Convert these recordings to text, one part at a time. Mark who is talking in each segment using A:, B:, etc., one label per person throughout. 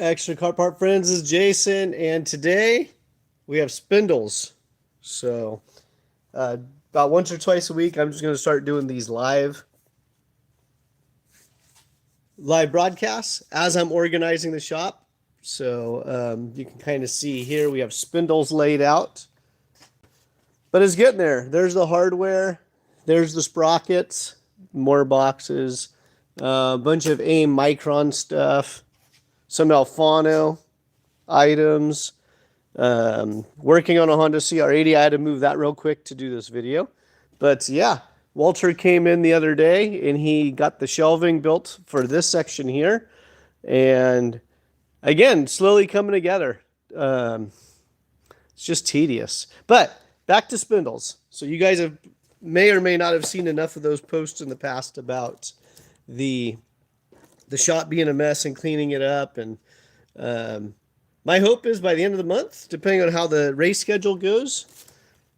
A: Extra Kart Part friends, is Jason, and today we have Spindles. So, uh, about once or twice a week, I'm just going to start doing these live broadcasts as I'm organizing the shop. So you can kind of see here we have spindles laid out, but it's getting there. There's the hardware, there's the sprockets, more boxes, a bunch of AIM Micron stuff, some Alfano items. Working on a Honda CR80. I had to move that real quick to do this video. But yeah, Walter came in the other day and he got the shelving built for this section here. And again, slowly coming together. It's just tedious. But back to spindles. So you guys may or may not have seen enough of those posts in the past about the shop being a mess and cleaning it up. And my hope is by the end of the month, depending on how the race schedule goes,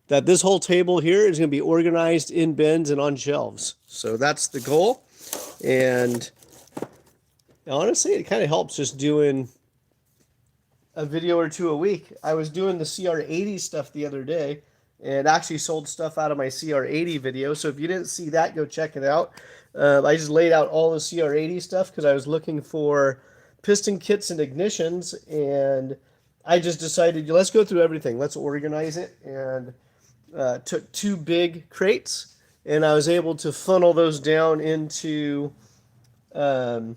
A: that this whole table here is going to be organized in bins and on shelves. So that's the goal. And honestly, it kind of helps just doing a video or two a week. I was doing the CR80 stuff the other day and actually sold stuff out of my CR80 video. So if you didn't see that, go check it out. I just laid out all the CR80 stuff because I was looking for piston kits and ignitions, and I just decided, let's go through everything. Let's organize it, and took two big crates, and I was able to funnel those down into 1,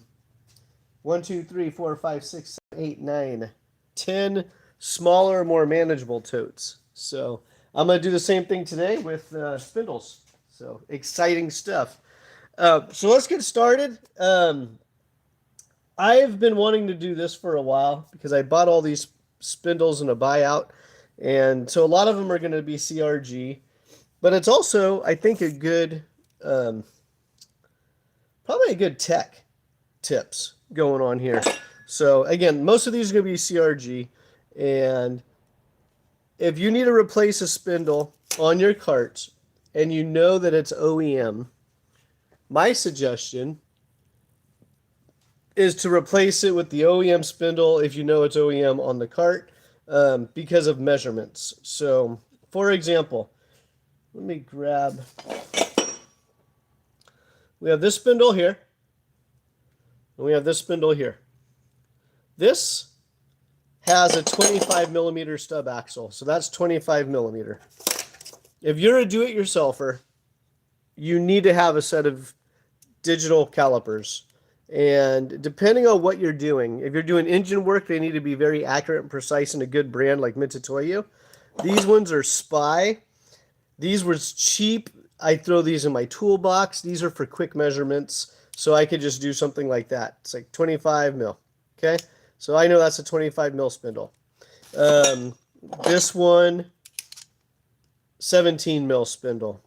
A: 2, 3, 4, 5, 6, 7, 8, 9, 10 smaller, more manageable totes. So I'm going to do the same thing today with spindles. So exciting stuff. So let's get started. I've been wanting to do this for a while because I bought all these spindles in a buyout. And so a lot of them are going to be CRG. But it's also, I think, a good, probably a good tech tips going on here. So again, most of these are going to be CRG. And if you need to replace a spindle on your carts and you know that it's OEM, my suggestion is to replace it with the OEM spindle if you know it's OEM on the cart because of measurements. So, for example, let me grab. We have this spindle here, and we have this spindle here. This has a 25 millimeter stub axle, so that's 25 millimeter. If you're a do-it-yourselfer, you need to have a set of digital calipers. And depending on what you're doing, if you're doing engine work, they need to be very accurate and precise in a good brand like Mitutoyo. These ones are Spy. These were cheap. I throw these in my toolbox. These are for quick measurements, so I could just do something like that. It's like 25 mil. Okay, so I know that's a 25 mil spindle. This one, 17 mil spindle.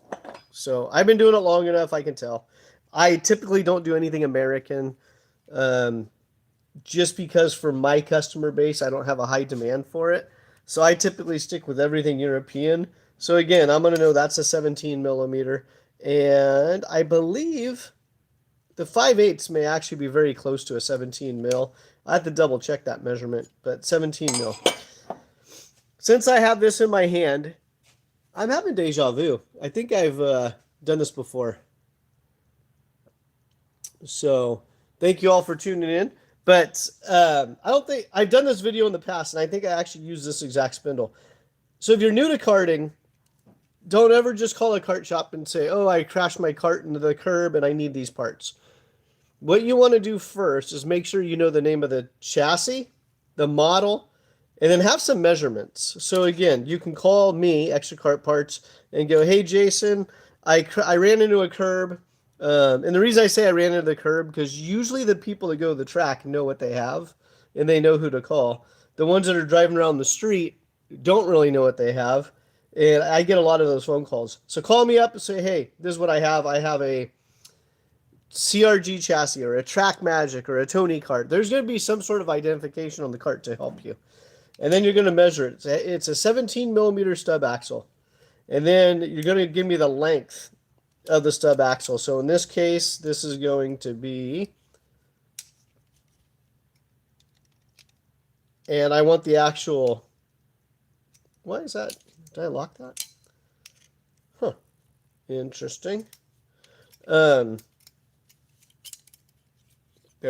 A: So I've been doing it long enough, I can tell. I typically don't do anything American just because for my customer base, I don't have a high demand for it. So I typically stick with everything European. So again, I'm going to know that's a 17 millimeter. And I believe the 5/8 may actually be very close to a 17 mil. I have to double check that measurement, but 17 mil. Since I have this in my hand, I'm having deja vu. I think I've done this before. So thank you all for tuning in. But I don't think I've done this video in the past, and I think I actually used this exact spindle. So if you're new to karting, don't ever just call a kart shop and say, oh, I crashed my cart into the curb and I need these parts. What you want to do first is make sure you know the name of the chassis, the model, and then have some measurements. So again, you can call me, Extra Kart Parts, and go, hey, Jason, I ran into a curb. And the reason I say I ran into the curb, because usually the people that go to the track know what they have, and they know who to call. The ones that are driving around the street don't really know what they have, and I get a lot of those phone calls. So call me up and say, hey, this is what I have. I have a CRG chassis or a Track Magic or a Tony cart. There's going to be some sort of identification on the cart to help you. And then you're going to measure it. It's a 17 millimeter stub axle. And then you're going to give me the length of the stub axle. So in this case, this is going to be And I want the actual, why is that? Did I lock that? Huh, interesting. Bear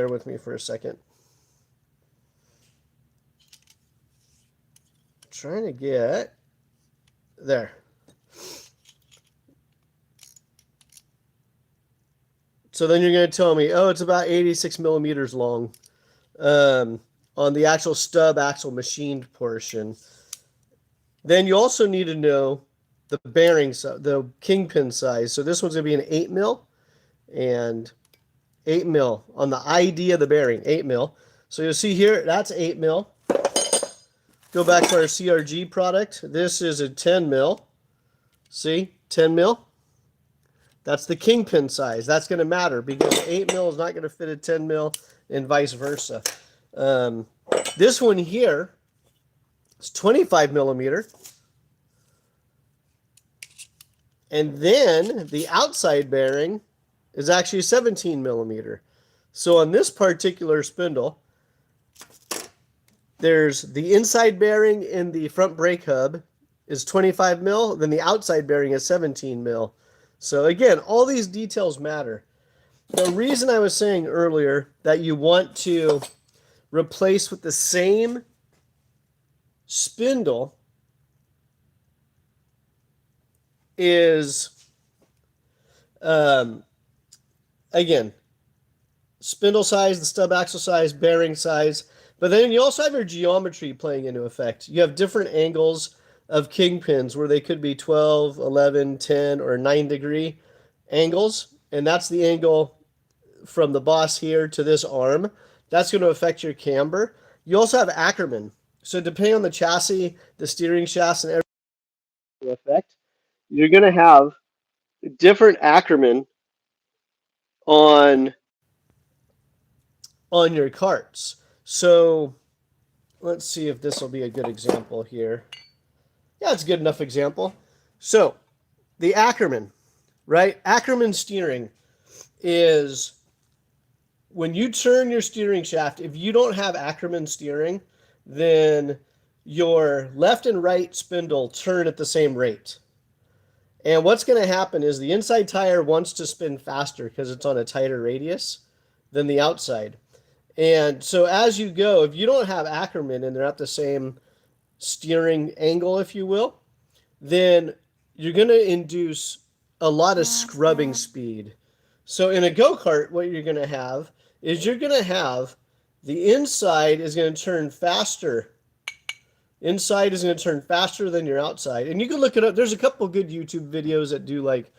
A: with me for a second. Trying to get there. So then you're going to tell me, oh, it's about 86 millimeters long on the actual stub axle machined portion. Then you also need to know the bearing, the kingpin size. So this one's going to be an 8 mil and 8 mil on the ID of the bearing, 8 mil. So you'll see here, that's 8 mil. Go back to our CRG product. This is a 10 mil. See, 10 mil. That's the kingpin size. That's going to matter because 8 mil is not going to fit a 10 mil and vice versa. This one here is 25 millimeter. And then the outside bearing is actually 17 millimeter. So on this particular spindle, there's the inside bearing in the front brake hub is 25 mil, then the outside bearing is 17 mil. So again, all these details matter. The reason I was saying earlier that you want to replace with the same spindle is, again, spindle size, the stub axle size, bearing size, but then you also have your geometry playing into effect. You have different angles of kingpins where they could be 12, 11, 10, or 9-degree angles, and that's the angle from the boss here to this arm. That's going to affect your camber. You also have Ackermann. So depending on the chassis, the steering shafts, and everything effect, you're going to have different Ackermann on your carts. So let's see if this will be a good example here. Yeah, it's a good enough example. So the Ackermann, right? Ackermann steering is when you turn your steering shaft, if you don't have Ackermann steering, then your left and right spindle turn at the same rate. And what's going to happen is the inside tire wants to spin faster because it's on a tighter radius than the outside. And so as you go, if you don't have Ackermann and they're at the same steering angle, if you will, then you're going to induce a lot of scrubbing speed. So in a go-kart, what you're going to have is you're going to have the inside is going to turn faster. Inside is going to turn faster than your outside. And you can look it up. There's a couple good YouTube videos that do like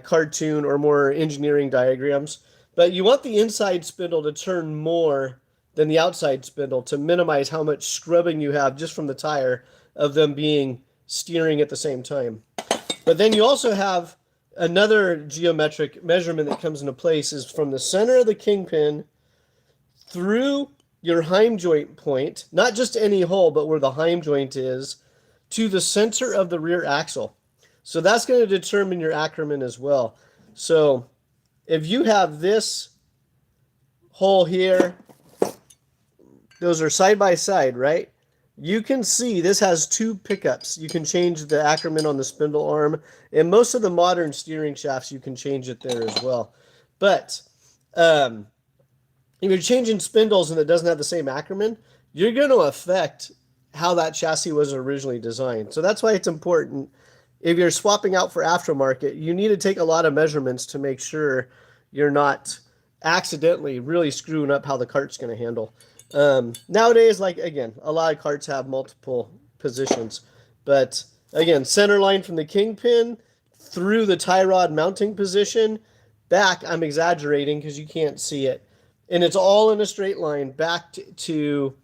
A: cartoon or more engineering diagrams. But you want the inside spindle to turn more than the outside spindle to minimize how much scrubbing you have just from the tire of them being steering at the same time. But then you also have another geometric measurement that comes into place is from the center of the kingpin through your heim joint point, not just any hole, but where the heim joint is, to the center of the rear axle. So that's going to determine your Ackermann as well. So if you have this hole here, those are side by side, right? You can see this has two pickups. You can change the Ackermann on the spindle arm, and most of the modern steering shafts, you can change it there as well. But if you're changing spindles and it doesn't have the same Ackermann, you're going to affect how that chassis was originally designed. So that's why it's important. If you're swapping out for aftermarket, you need to take a lot of measurements to make sure you're not accidentally really screwing up how the cart's going to handle. Nowadays, like, again, a lot of carts have multiple positions. But, again, center line from the kingpin through the tie rod mounting position. Back, I'm exaggerating because you can't see it. And it's all in a straight line back to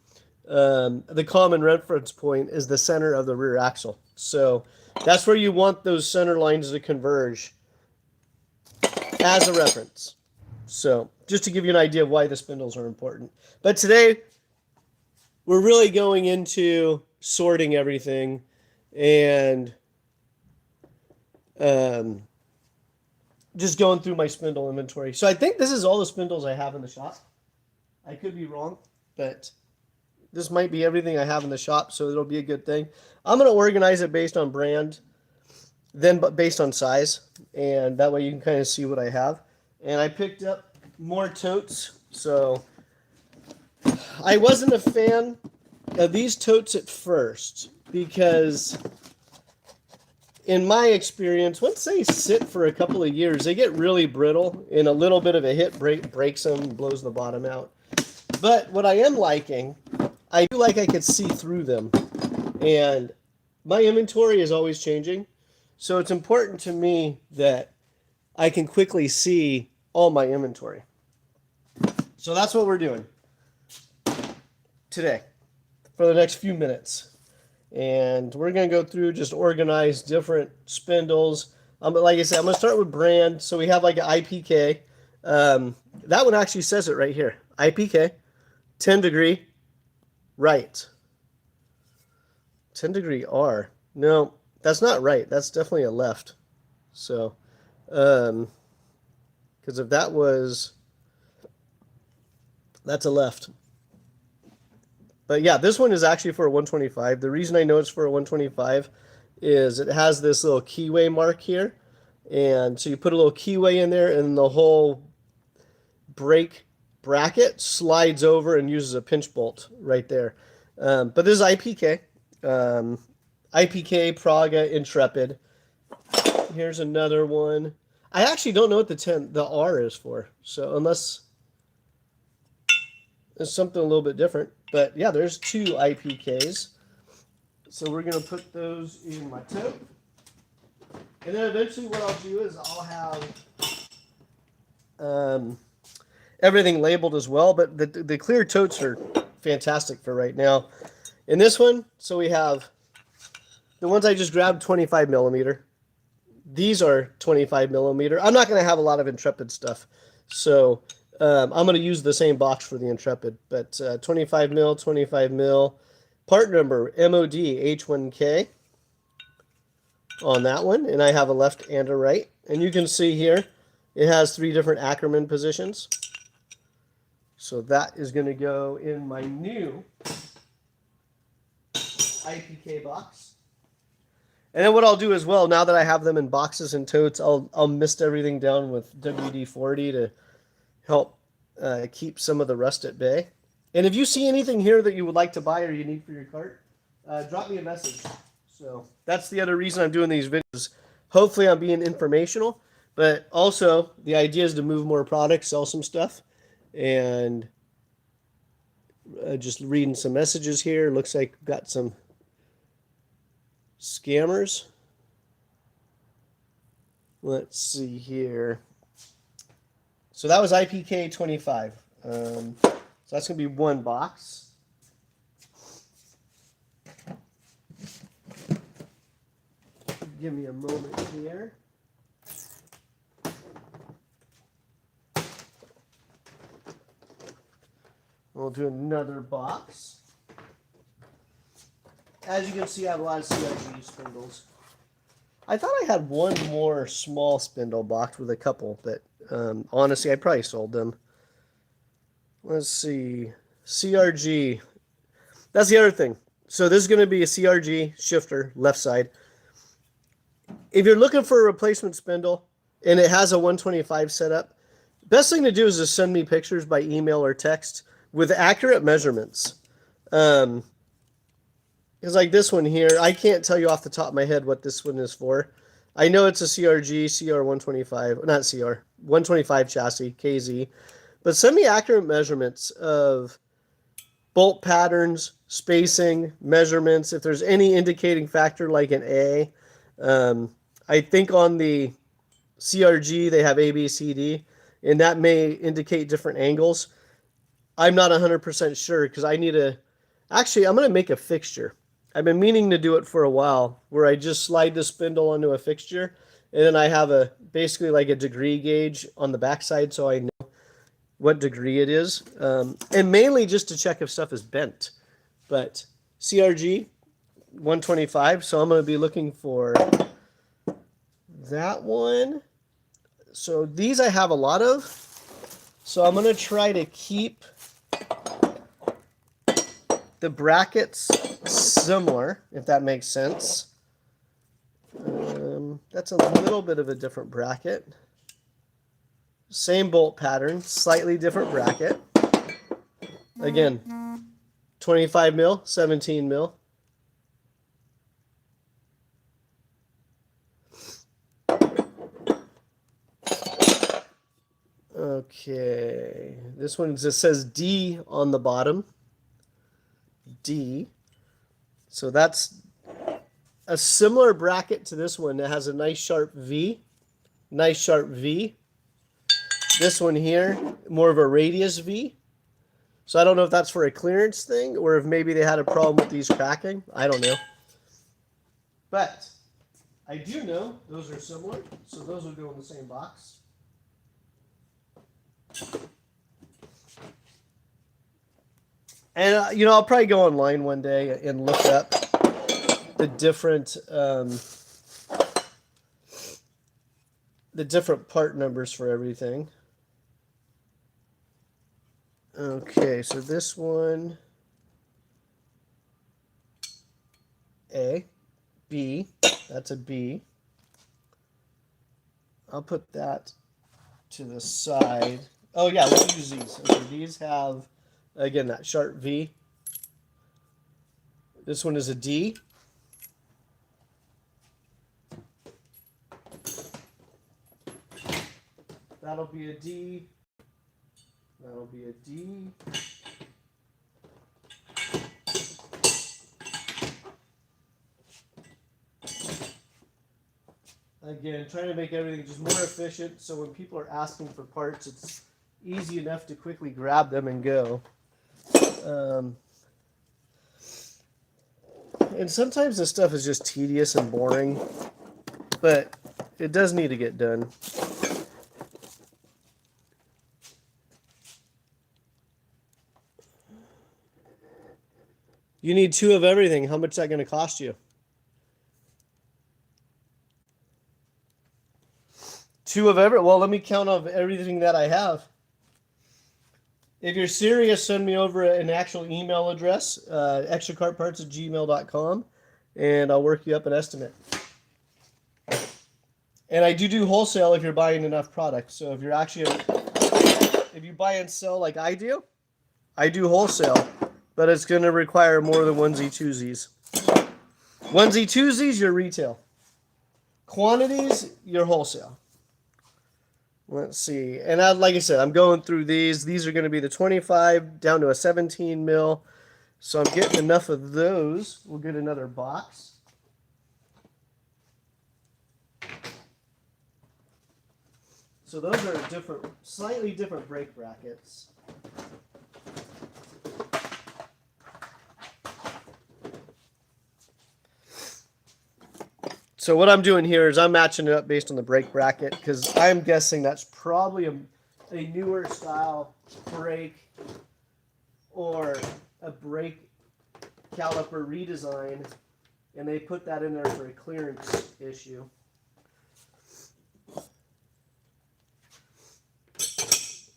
A: the common reference point is the center of the rear axle. So that's where you want those center lines to converge as a reference. So just to give you an idea of why the spindles are important. But today, we're really going into sorting everything and just going through my spindle inventory. So I think this is all the spindles I have in the shop. I could be wrong, but This might be everything I have in the shop, so it'll be a good thing. I'm going to organize it based on brand, then based on size, and that way you can kind of see what I have. And I picked up more totes, so I wasn't a fan of these totes at first because in my experience, once they sit for a couple of years, they get really brittle, and a little bit of a hit breaks them, blows the bottom out. But what I am liking, I do like I could see through them. And my inventory is always changing. So it's important to me that I can quickly see all my inventory. So that's what we're doing today for the next few minutes. And we're going to go through, just organize different spindles. Like I said, I'm going to start with brand. So we have like an IPK. That one actually says it right here. IPK, 10 degree, right. 10 degree R. No, that's not right. That's definitely a left. So, because if that was, that's a left. But yeah, this one is actually for a 125. The reason I know it's for a 125 is it has this little keyway mark here. And so you put a little keyway in there and the whole brake bracket slides over and uses a pinch bolt right there. But this is IPK. IPK Praga Intrepid. Here's another one. I actually don't know what the R is for. So unless it's something a little bit different. But yeah, there's 2 IPKs. So we're going to put those in my tote. And then eventually what I'll do is I'll have everything labeled as well. But the clear totes are fantastic for right now. In this one, so we have the ones I just grabbed, 25 millimeter. These are 25 millimeter. I'm not going to have a lot of Intrepid stuff. So I'm going to use the same box for the Intrepid, but 25 mil, 25 mil. Part number, MOD H1K on that one. And I have a left and a right. And you can see here, it has 3 different Ackermann positions. So that is going to go in my new IPK box. And then what I'll do as well, now that I have them in boxes and totes, I'll mist everything down with WD-40 to help keep some of the rust at bay. And if you see anything here that you would like to buy or you need for your cart, drop me a message. So that's the other reason I'm doing these videos. Hopefully I'm being informational, but also the idea is to move more products, sell some stuff, and just reading some messages here. Looks like we've got some scammers. Let's see here. So that was IPK 25. So that's going to be one box. Give me a moment here. We'll do another box. As you can see, I have a lot of CRG spindles. I thought I had one more small spindle box with a couple, but honestly, I probably sold them. Let's see. CRG. That's the other thing. So this is going to be a CRG shifter, left side. If you're looking for a replacement spindle and it has a 125 setup, best thing to do is just send me pictures by email or text with accurate measurements. Because like this one here, I can't tell you off the top of my head what this one is for. I know it's a CRG, CR125, not CR, 125 chassis, KZ. But send me accurate measurements of bolt patterns, spacing, measurements. If there's any indicating factor like an A. I think on the CRG they have A, B, C, D. And that may indicate different angles. I'm not 100% sure because I need a... Actually, I'm going to make a fixture. I've been meaning to do it for a while where I just slide the spindle onto a fixture and then I have basically like a degree gauge on the backside so I know what degree it is. And mainly just to check if stuff is bent. But CRG 125, so I'm going to be looking for that one. So these I have a lot of. So I'm going to try to keep The brackets similar, if that makes sense. That's a little bit of a different bracket. Same bolt pattern, slightly different bracket. Again, 25 mil, 17 mil. Okay, this one just says D on the bottom. D. So that's a similar bracket to this one that has a nice sharp V. Nice sharp V. This one here, more of a radius V. So I don't know if that's for a clearance thing or if maybe they had a problem with these cracking. I don't know. But I do know those are similar, so those will go in the same box. And, I'll probably go online one day and look up the different part numbers for everything. Okay, so this one, A, B, that's a B. I'll put that to the side. Oh yeah, we'll use these. Okay, these have, again, that sharp V. This one is a D. That'll be a D. That'll be a D. Again, trying to make everything just more efficient so when people are asking for parts, it's easy enough to quickly grab them and go. And sometimes this stuff is just tedious and boring, but it does need to get done. You need 2 of everything. How much is that going to cost you? 2 of every. Well, let me count of everything that I have. If you're serious, send me over an actual email address, extrakartparts@gmail.com, and I'll work you up an estimate. And I do wholesale if you're buying enough product. So if you buy and sell like I do wholesale, but it's going to require more than onesie-twosies. Onesie-twosies, your retail. Quantities, your wholesale. Let's see. And like I said, I'm going through these. These are going to be the 25 down to a 17 mil. So I'm getting enough of those. We'll get another box. So those are different, slightly different brake brackets. So what I'm doing here is I'm matching it up based on the brake bracket because I'm guessing that's probably a newer style brake or a brake caliper redesign, and they put that in there for a clearance issue.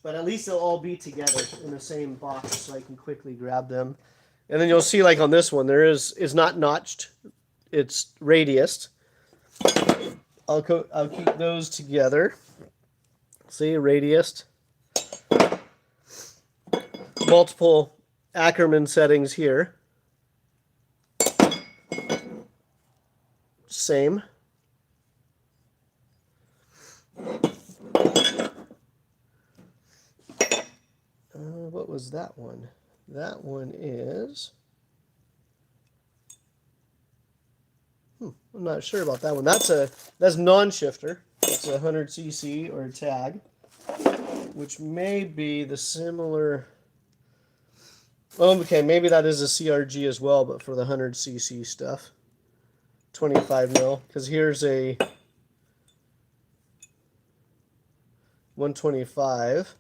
A: But at least they'll all be together in the same box so I can quickly grab them. And then you'll see, like on this one, it's not notched, it's radiused. I'll keep those together. See, radiused. Multiple Ackermann settings here. Same. What was that one? That one is... I'm not sure about that one. That's non-shifter. It's a 100cc or a tag, which may be the similar. Oh, okay, maybe that is a CRG as well, but for the 100cc stuff, 25 mil. Because here's a 125.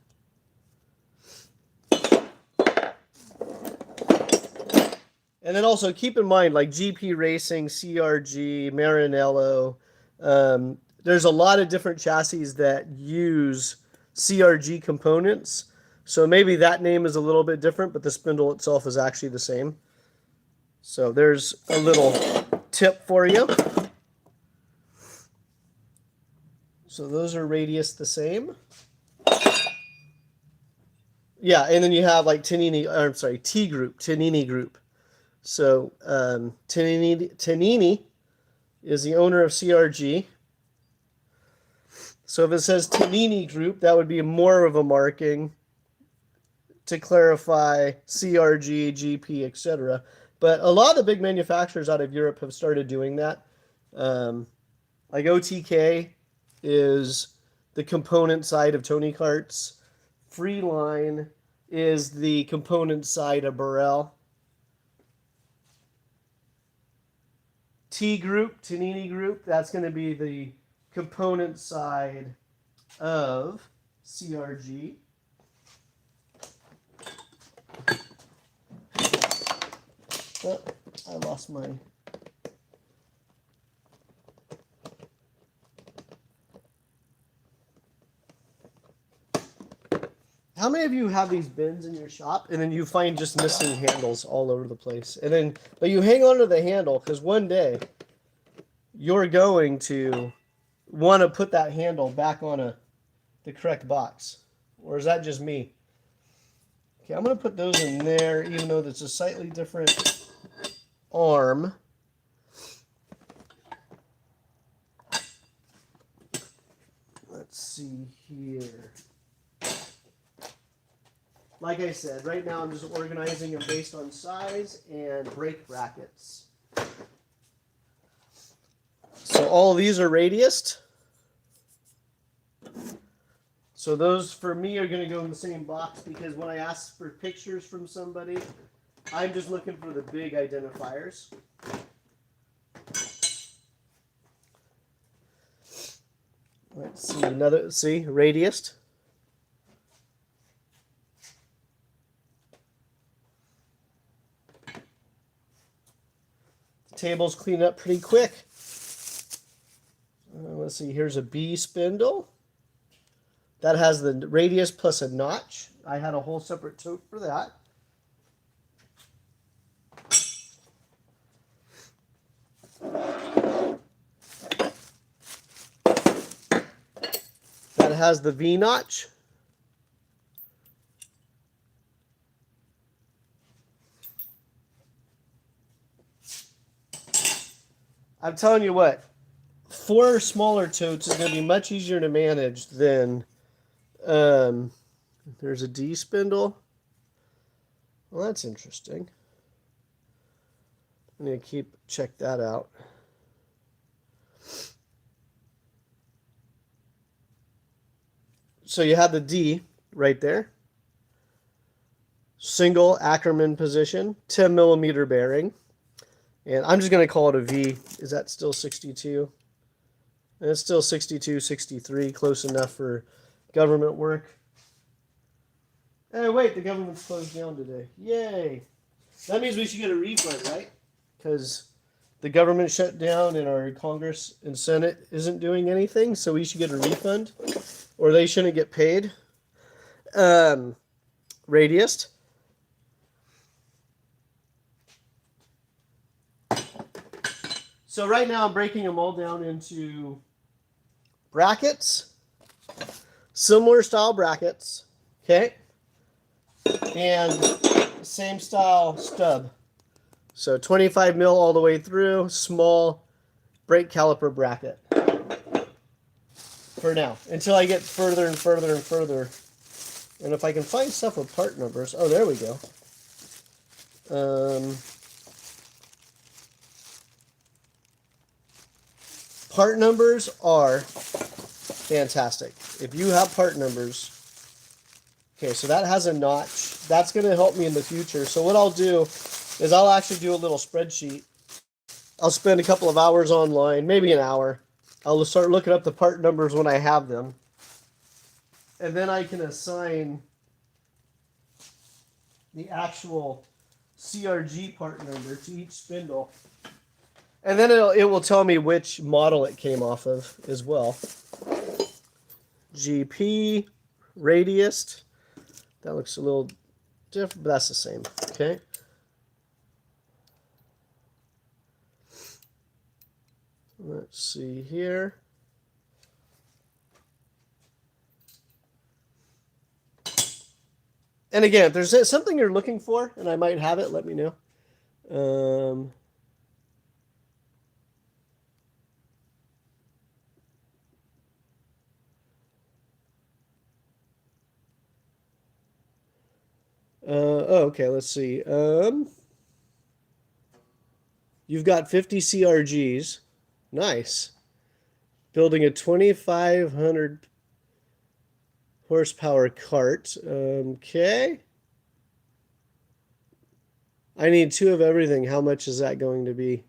A: And then also keep in mind, like GP Racing, CRG, Maranello, there's a lot of different chassis that use CRG components. So maybe that name is a little bit different, but the spindle itself is actually the same. So there's a little tip for you. So those are radius the same. Yeah, and then you have like T group, Tanini group. So Tanini is the owner of CRG. So if it says Tanini group, that would be more of a marking to clarify CRG, GP, etc. But a lot of the big manufacturers out of Europe have started doing that. Like OTK is the component side of Tony Karts. Freeline is the component side of Burrell. T Group, Tanini Group, that's going to be the component side of CRG. Oh, I lost my... How many of you have these bins in your shop and then you find just missing handles all over the place? And then, but you hang on to the handle because one day you're going to want to put that handle back on the correct box. Or is that just me? Okay, I'm going to put those in there even though it's a slightly different arm. Let's see here. Like I said, right now I'm just organizing them based on size and brake brackets. So all these are radiused. So those for me are going to go in the same box because when I ask for pictures from somebody, I'm just looking for the big identifiers. Let's see, radiused. Tables clean up pretty quick. Let's see, here's a B spindle. That has the radius plus a notch. I had a whole separate tote for that. That has the V notch. I'm telling you what, 4 smaller totes is going to be much easier to manage than, there's a D spindle. Well, that's interesting. I need to check that out. So you have the D right there. Single Ackermann position, 10 millimeter bearing. And I'm just going to call it a V. Is that still 62? And it's still 62, 63, close enough for government work. Hey, wait, the government's closed down today. Yay. That means we should get a refund, right? Because the government shut down and our Congress and Senate isn't doing anything, so we should get a refund. Or they shouldn't get paid. Radius. So right now I'm breaking them all down into brackets, similar style brackets, okay, and same style stub. So 25 mil all the way through, small brake caliper bracket for now, until I get further and further and further. And if I can find stuff with part numbers, oh, there we go. Part numbers are fantastic. If you have part numbers, okay, so that has a notch. That's going to help me in the future. So what I'll do is I'll actually do a little spreadsheet. I'll spend a couple of hours online, maybe an hour. I'll start looking up the part numbers when I have them. And then I can assign the actual CRG part number to each spindle. And then it will tell me which model it came off of as well. GP, radius. That looks a little different, but that's the same. Okay. Let's see here. And again, if there's something you're looking for, and I might have it, let me know. Oh, okay, let's see. You've got 50 CRGs. Nice. Building a 2,500 horsepower cart. Okay. I need 2 of everything. How much is that going to be?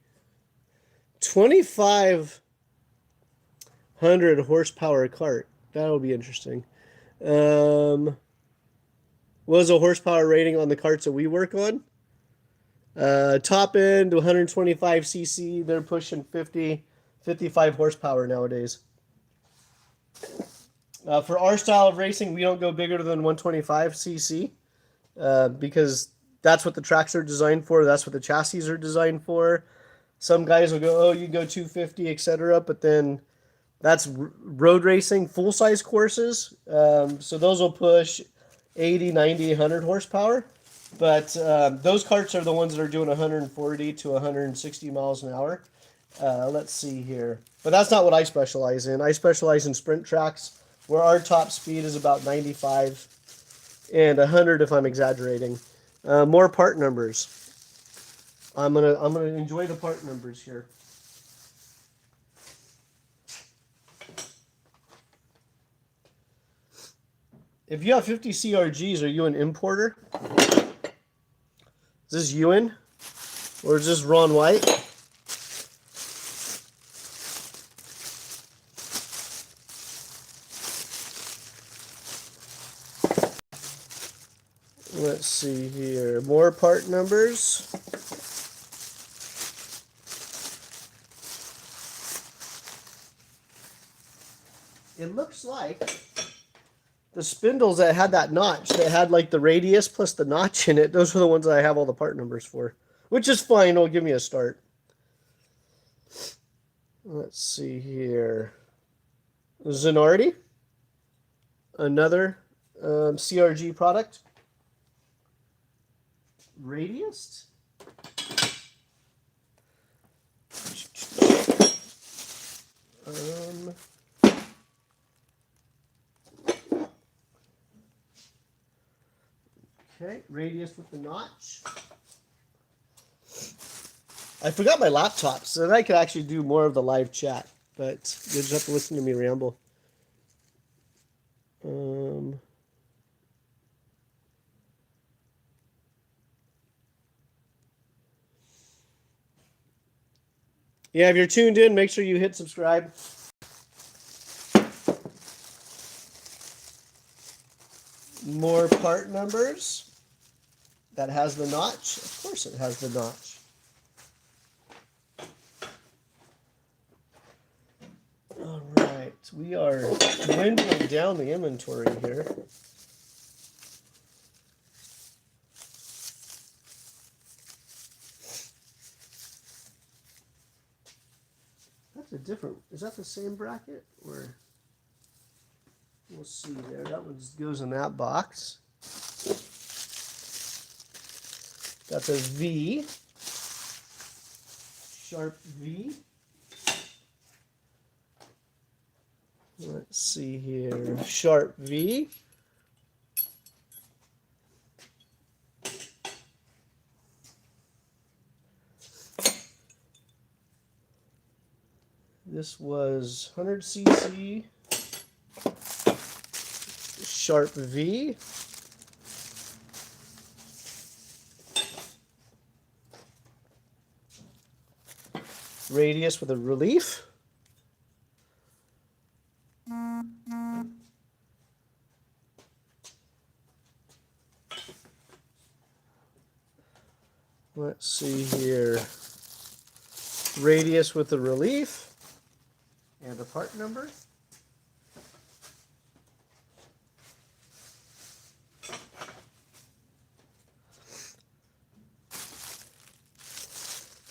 A: 2,500 horsepower cart. That'll be interesting. What was the horsepower rating on the carts that we work on? Top end 125 cc. They're pushing 50, 55 horsepower nowadays. For our style of racing, we don't go bigger than 125 cc because that's what the tracks are designed for. That's what the chassis are designed for. Some guys will go, oh, you go 250, etc. But then that's road racing, full size courses. So those will push 80, 90, 100 horsepower. But those carts are the ones that are doing 140 to 160 miles an hour. Let's see here. But that's not what I specialize in. I specialize in sprint tracks where our top speed is about 95 and 100 if I'm exaggerating. More part numbers. I'm gonna enjoy the part numbers here. If you have 50 CRGs, are you an importer? Is this Ewan? Or is this Ron White? Let's see here. More part numbers. It looks like the spindles that had that notch, that had like the radius plus the notch in it, those are the ones that I have all the part numbers for. Which is fine, it'll give me a start. Let's see here. Zenardi. Another CRG product. Radius. Okay, radius with the notch. I forgot my laptop, so that I could actually do more of the live chat, but you just have to listen to me ramble. Yeah, if you're tuned in, make sure you hit subscribe. More part numbers. That has the notch. Of course it has the notch. All right, we are dwindling down the inventory here. That's a different, is that the same bracket? Or we'll see there. That one goes in that box. That's a V. Sharp V. Let's see here. Sharp V. This was 100 cc. Sharp V. Radius with a relief. Let's see here. Radius with a relief. And a part number.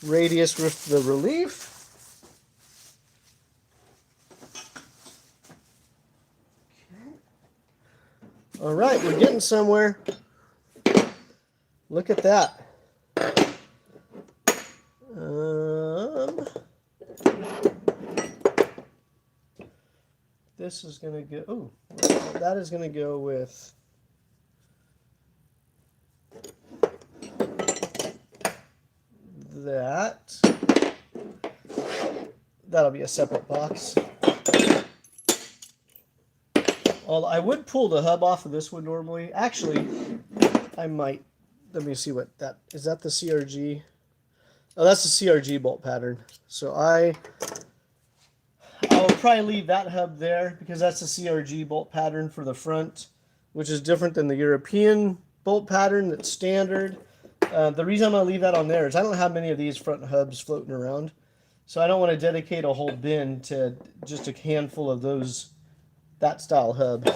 A: Radius with the relief. All right, we're getting somewhere. Look at that. This is going to go, oh, that is going to go with that. That'll be a separate box. Well, I would pull the hub off of this one normally. Actually, I might. Let me see what that is. That the CRG? Oh, that's the CRG bolt pattern. So I'll probably leave that hub there because that's the CRG bolt pattern for the front, which is different than the European bolt pattern that's standard. The reason I'm going to leave that on there is I don't have many of these front hubs floating around. So I don't want to dedicate a whole bin to just a handful of those, that style hub.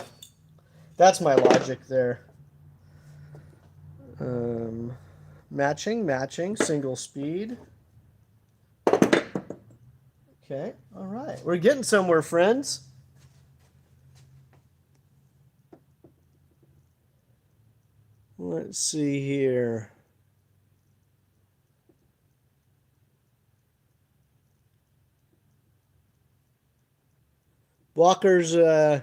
A: That's my logic there. Matching, single speed. Okay, all right. We're getting somewhere, friends. Let's see here. Walker's, is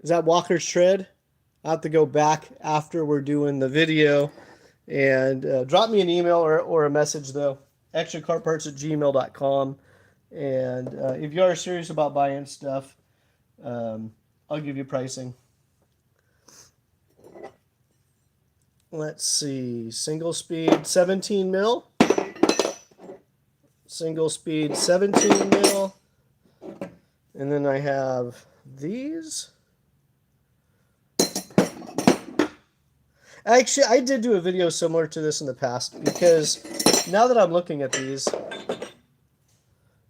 A: that Walker's tread? I'll have to go back after we're doing the video and drop me an email or a message though. extrakartparts@gmail.com. And if you are serious about buying stuff, I'll give you pricing. Let's see, single speed 17 mil. Single speed 17 mil. And then I have these. Actually, I did do a video similar to this in the past because now that I'm looking at these,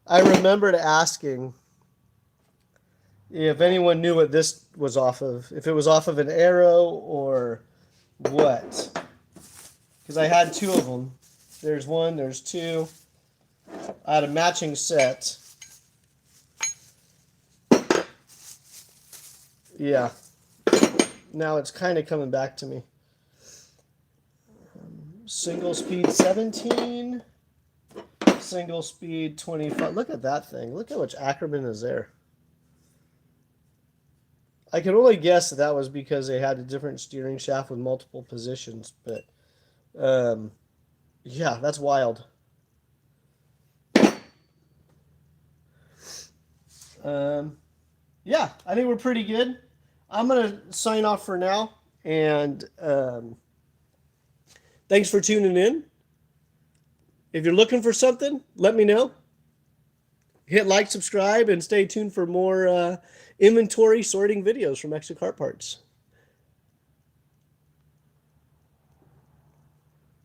A: I remembered asking if anyone knew what this was off of, if it was off of an arrow or what. Because I had two of them. There's one, there's two. I had a matching set. Yeah. Now it's kind of coming back to me. Single speed 17. Single speed 25. Look at that thing. Look how much Ackermann is there. I can only guess that that was because they had a different steering shaft with multiple positions. But, yeah, that's wild. Yeah, I think we're pretty good. I'm going to sign off for now. And thanks for tuning in. If you're looking for something, let me know. Hit like, subscribe, and stay tuned for more inventory sorting videos from Extra Kart Parts.